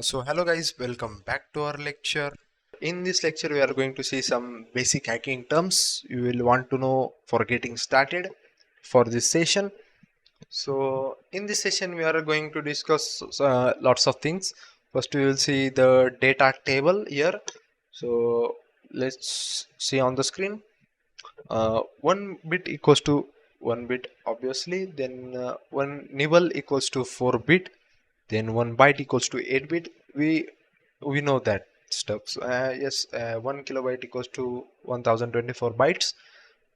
So hello guys, welcome back to our lecture. In this lecture we are going to see some basic hacking terms you will want to know for getting started for this session. So in this session we are going to discuss lots of things. First we will see the data table here. So let's see on the screen. 1 bit equals to 1 bit obviously, then 1 nibble equals to 4 bit, then 1 byte equals to 8 bit. We know that stuff. So, yes, 1 kilobyte equals to 1024 bytes,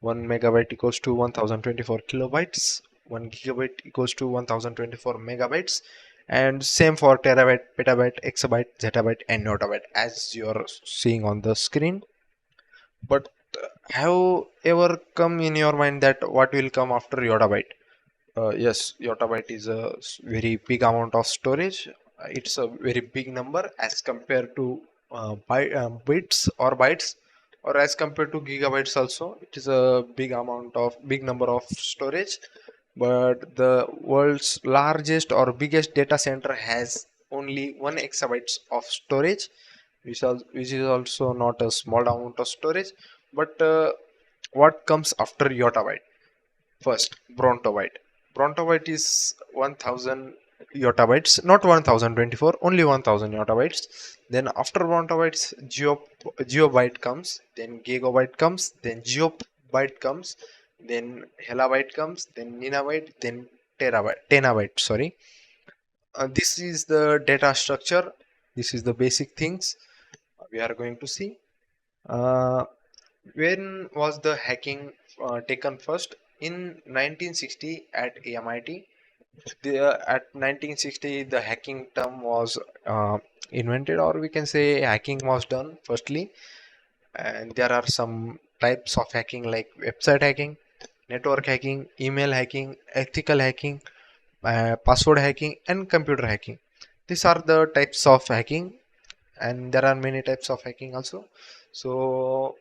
1 megabyte equals to 1024 kilobytes, 1 gigabyte equals to 1024 megabytes, and same for terabyte, petabyte, exabyte, zettabyte, and notabyte as you are seeing on the screen. But have ever come in your mind that what will come after yottabyte? Yes, yottabyte is a very big amount of storage. It's a very big number as compared to bits or bytes, or as compared to gigabytes also. It is a big number of storage. But the world's largest or biggest data center has only 1 exabytes of storage, which is also not a small amount of storage. But what comes after yottabyte? First, brontobyte. Brontobyte is 1000 yottabytes, not 1024, only 1000 yottabytes. Then after brontobytes, geobyte comes, then gigabyte comes, then geobyte comes, then helabyte comes, then ninabyte, then tenabyte. Sorry. This is the data structure. This is the basic things we are going to see. Uh, when was the hacking taken first? In 1960 at MIT. At 1960, the hacking term was invented, or we can say hacking was done firstly. And there are some types of hacking like website hacking, network hacking, email hacking, ethical hacking, password hacking, and computer hacking. These are the types of hacking, and there are many types of hacking also. So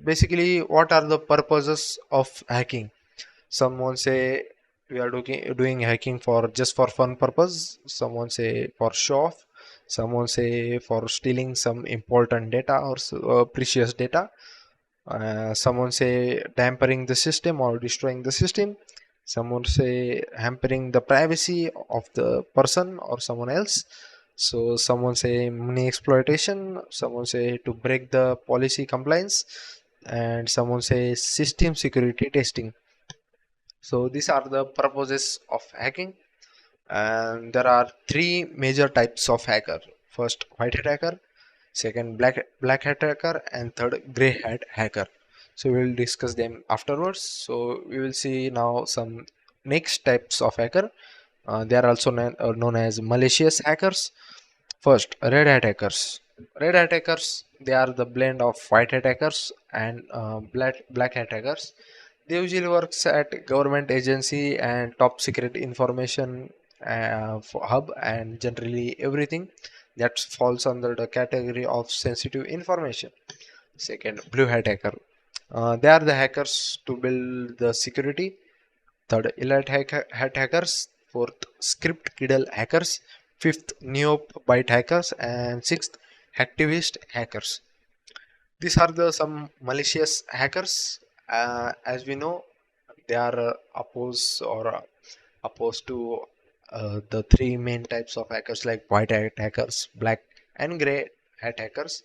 basically, what are the purposes of hacking? Someone say we are doing hacking for just for fun purpose. Someone say for show off. Someone say for stealing some important data or precious data. Someone say tampering the system or destroying the system. Someone say hampering the privacy of the person or someone else. So someone say money exploitation. Someone say to break the policy compliance, and someone say system security testing. So these are the purposes of hacking, and there are three major types of hacker. First, white hat hacker, second, black hat hacker, and third, gray hat hacker. So we will discuss them afterwards. So we will see now some next types of hacker. They are also known as malicious hackers. First, red hat hackers. Red hat hackers, they are the blend of white hat hackers and black hat hackers. They usually works at government agency and top secret information for hub, and generally everything that falls under the category of sensitive information. Second, blue hat hacker. They are the hackers to build the security. Third, elite hat hackers. Fourth, script kiddle hackers. Fifth, neopbyte hackers. And sixth, hacktivist hackers. These are the some malicious hackers. As we know, they are opposed to the three main types of hackers like white hat hackers, black and gray hat hackers.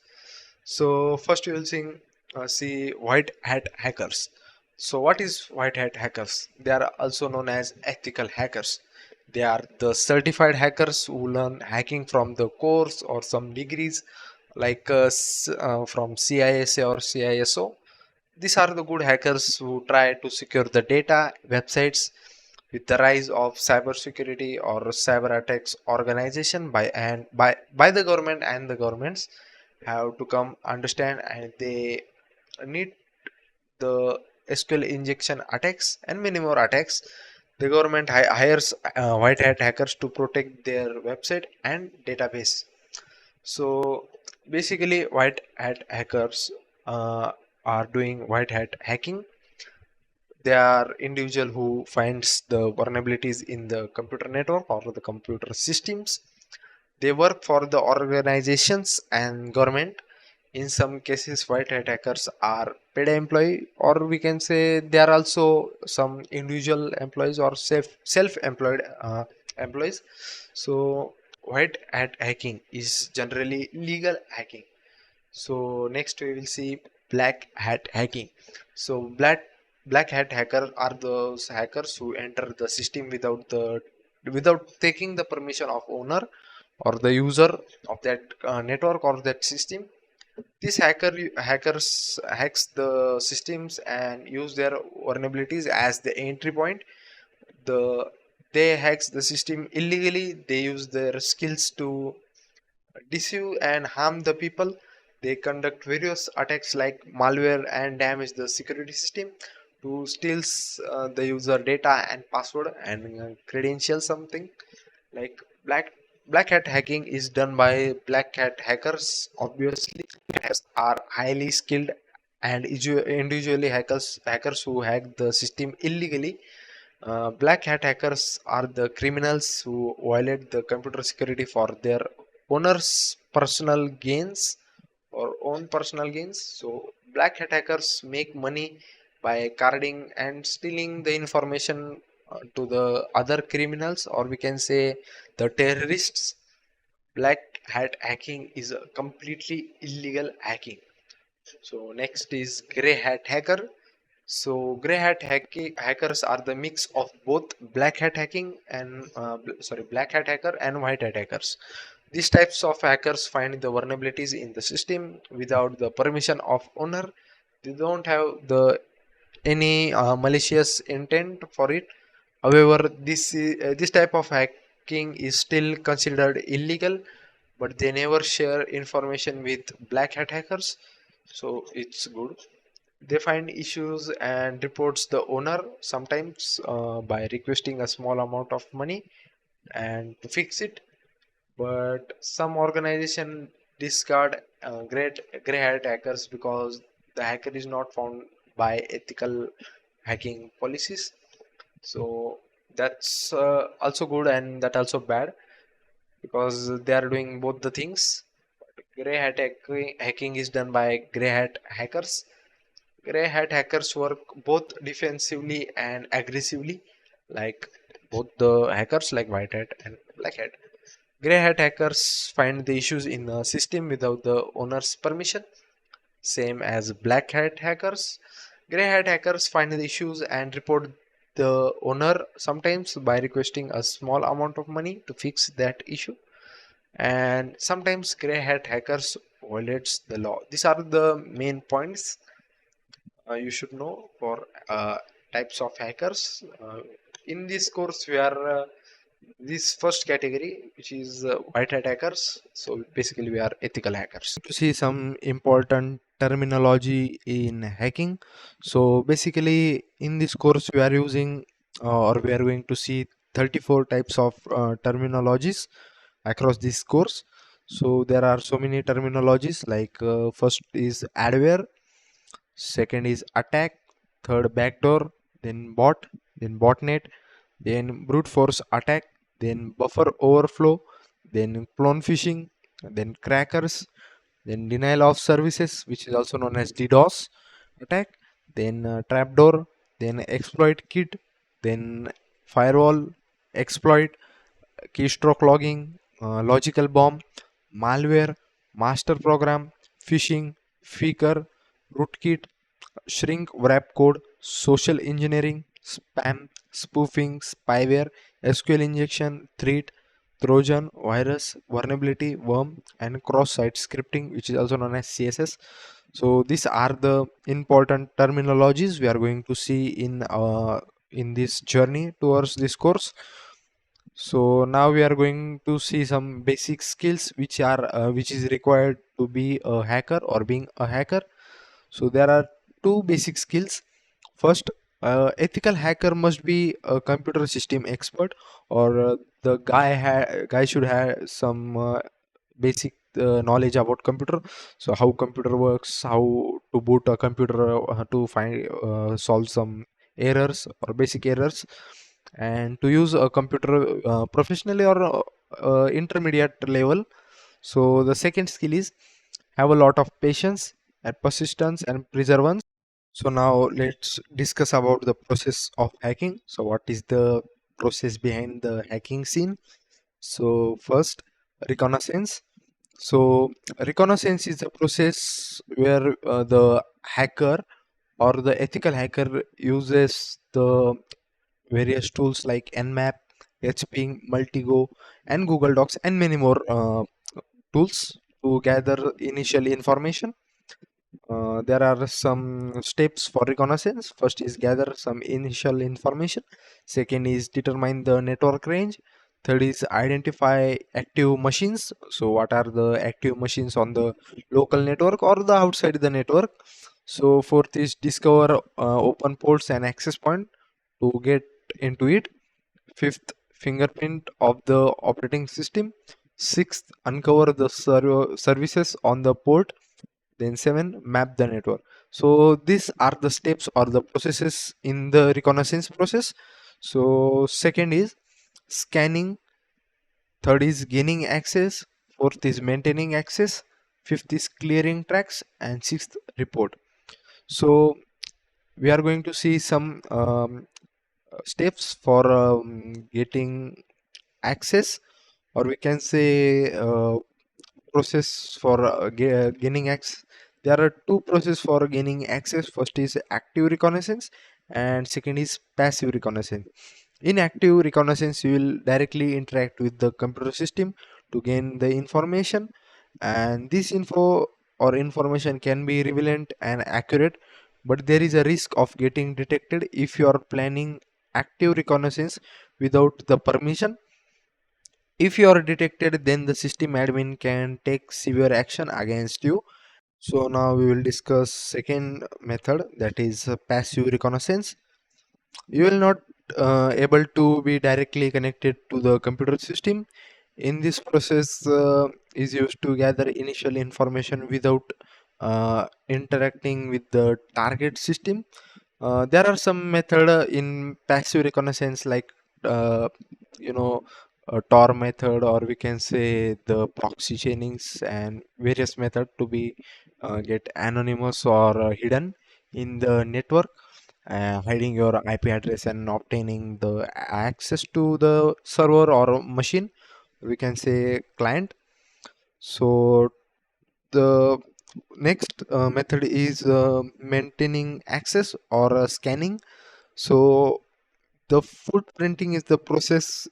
So first we will see white hat hackers. So what is white hat hackers? They are also known as ethical hackers. They are the certified hackers who learn hacking from the course or some degrees like from CISA or CISO. These are the good hackers who try to secure the data, websites. With the rise of cybersecurity or cyber attacks organization by the government, and the governments have to come understand, and they need the SQL injection attacks and many more attacks. The government hires white hat hackers to protect their website and database. So basically, white hat hackers are doing white hat hacking. They are individual who finds the vulnerabilities in the computer network or the computer systems. They work for the organizations and government. In some cases, white hat hackers are paid employee, or we can say they are also some individual employees or self-employed employees. So white hat hacking is generally legal hacking. So next we will see black hat hacking. So black hat hacker are those hackers who enter the system without taking the permission of owner or the user of that network or that system. These hackers hacks the systems and use their vulnerabilities as the entry point. The they hacks the system illegally. They use their skills to deceive and harm the people. They conduct various attacks like malware and damage the security system to steal the user data and password and credential something like black hat hacking is done by black hat hackers. Obviously, hackers are highly skilled and individually hackers who hack the system illegally. Black hat hackers are the criminals who violate the computer security for their owners' personal gains or own personal gains. So, black hat hackers make money by carding and stealing the information to the other criminals, or we can say the terrorists. Black hat hacking is a completely illegal hacking. So, next is gray hat hacker. So hackers are the mix of both black hat hacking and black hat hacker and white hat hackers. These types of hackers find the vulnerabilities in the system without the permission of owner. They don't have the any malicious intent for it. However, this type of hacking is still considered illegal, but they never share information with black hat hackers, so it's good. They find issues and reports the owner sometimes by requesting a small amount of money and to fix it. But some organization discard gray hat hackers because the hacker is not found by ethical hacking policies. So that's also good and that also bad because they are doing both the things. Hacking is done by gray hat hackers. Grey hat hackers work both defensively and aggressively, like both the hackers like white hat and black hat. Grey hat hackers find the issues in the system without the owner's permission, same as black hat hackers. Grey hat hackers find the issues and report the owner sometimes by requesting a small amount of money to fix that issue. And sometimes grey hat hackers violates the law. These are the main points you should know for types of hackers. In this course, we are this first category, which is white hat hackers. So basically, we are ethical hackers. To see some important terminology in hacking. So basically, in this course, we are using or we are going to see 34 types of terminologies across this course. So there are so many terminologies like first is adware, second is attack, third backdoor, then bot, then botnet, then brute force attack, then buffer overflow, then clone phishing, then crackers, then denial of services, which is also known as DDoS attack, then trapdoor, then exploit kit, then firewall exploit, keystroke logging, logical bomb, malware, master program, phishing, faker, rootkit, shrink wrap code, social engineering, spam, spoofing, spyware, SQL injection, threat, Trojan, virus, vulnerability, worm, and cross-site scripting, which is also known as CSS. So these are the important terminologies we are going to see in this journey towards this course. So now we are going to see some basic skills which is required to be a hacker or being a hacker. So there are two basic skills. First, ethical hacker must be a computer system expert, or the guy should have some basic knowledge about computer. So how computer works, how to boot a computer, to find solve some errors or basic errors, and to use a computer professionally or intermediate level. So the second skill is have a lot of patience and persistence and perseverance. So now let's discuss about the process of hacking. So what is the process behind the hacking scene? So first, reconnaissance. So reconnaissance is the process where the hacker or the ethical hacker uses the various tools like Nmap, HPing, Multigo, and Google Docs, and many more tools to gather initial information. There are some steps for reconnaissance. First is gather some initial information. Second is determine the network range. Third is identify active machines. So what are the active machines on the local network or the outside the network? So fourth is discover open ports and access point to get into it. Fifth, fingerprint of the operating system. Sixth, uncover the services on the port. Then seven, map the network. So these are the steps or the processes in the reconnaissance process. So second is scanning. Third is gaining access. Fourth is maintaining access. Fifth is clearing tracks, and sixth, report. So we are going to see some steps for getting access, or we can say process for gaining access. There are two processes for gaining access. First is active reconnaissance and second is passive reconnaissance. In active reconnaissance, you will directly interact with the computer system to gain the information, and this info or information can be relevant and accurate, but there is a risk of getting detected if you are planning active reconnaissance without the permission. If you are detected, then the system admin can take severe action against you. So now we will discuss second method, that is passive reconnaissance. You will not able to be directly connected to the computer system. In this process is used to gather initial information without interacting with the target system. There are some method in passive reconnaissance like uh, you know Tor method, or we can say the proxy chainings and various method to be get anonymous or hidden in the network, hiding your IP address and obtaining the access to the server or machine, we can say client. So the next method is maintaining access or scanning. So the footprinting is the process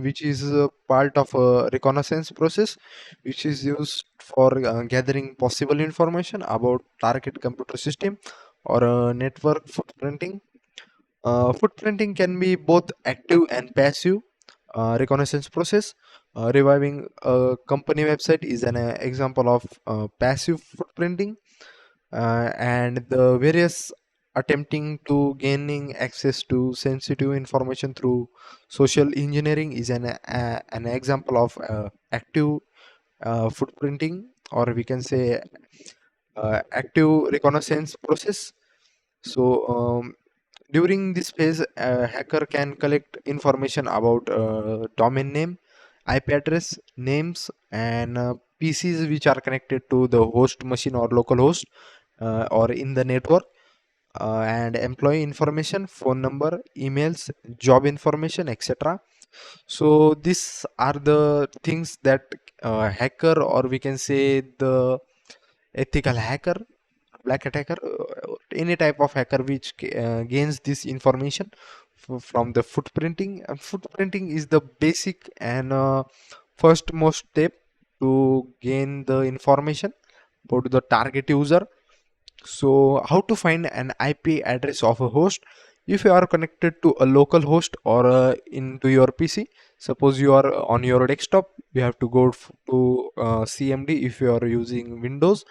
which is a part of a reconnaissance process, which is used for gathering possible information about target computer system or network footprinting. Footprinting can be both active and passive reconnaissance process. Reviving a company website is an example of passive footprinting, and the various attempting to gaining access to sensitive information through social engineering is an example of active footprinting, or we can say active reconnaissance process. So during this phase, a hacker can collect information about domain name, IP address, names, and PCs which are connected to the host machine or local host or in the network, and employee information, phone number, emails, job information, etc. So these are the things that hacker, or we can say the ethical hacker, black hat hacker, any type of hacker which gains this information from the footprinting. And footprinting is the basic and first most step to gain the information about the target user. So how to find an IP address of a host? If you are connected to a local host or into your PC, suppose you are on your desktop, you have to go to CMD if you are using Windows,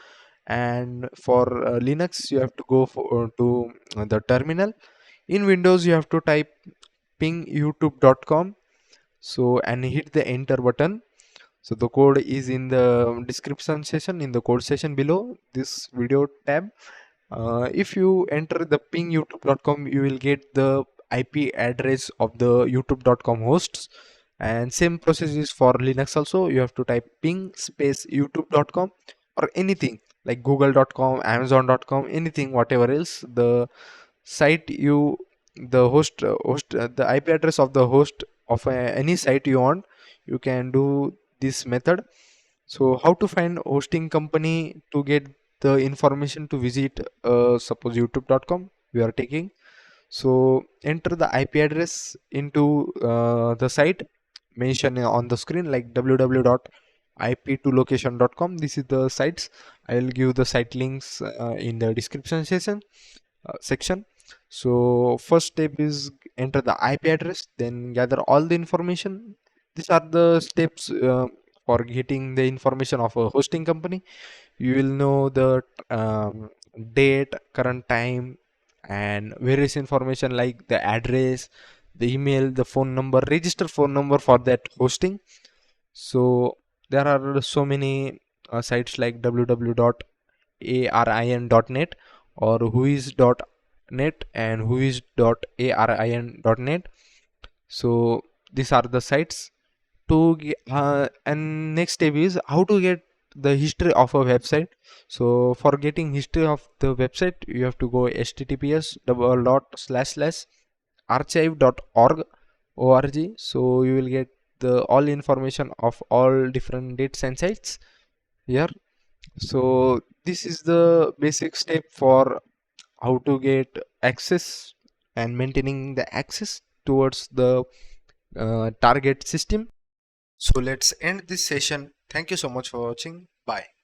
and for Linux you have to go to the terminal. In Windows you have to type ping youtube.com, so and hit the enter button. So the code is in the description section, in the code section below this video tab. If you enter the ping youtube.com, you will get the IP address of the youtube.com hosts, And same process is for Linux also. You have to type ping space youtube.com or anything like google.com, amazon.com, anything, whatever else the site you, the host the IP address of the host of any site you want, you can do this method. So how to find hosting company to get the information to visit suppose youtube.com we are taking. So enter the IP address into the site mentioned on the screen like www.ip2location.com. This is the sites. I will give the site links in the description section. So first step is enter the IP address, then gather all the information. These are the steps for getting the information of a hosting company. You will know the date, current time, and various information like the address, the email, the phone number, register phone number for that hosting. So there are so many sites like www.arin.net or whois.net and whois.arin.net. So these are the sites and next step is how to get the history of a website. So for getting history of the website, you have to go https://archive.org. So you will get the all information of all different dates and sites here. So this is the basic step for how to get access and maintaining the access towards the target system. So let's end this session. Thank you so much for watching. Bye.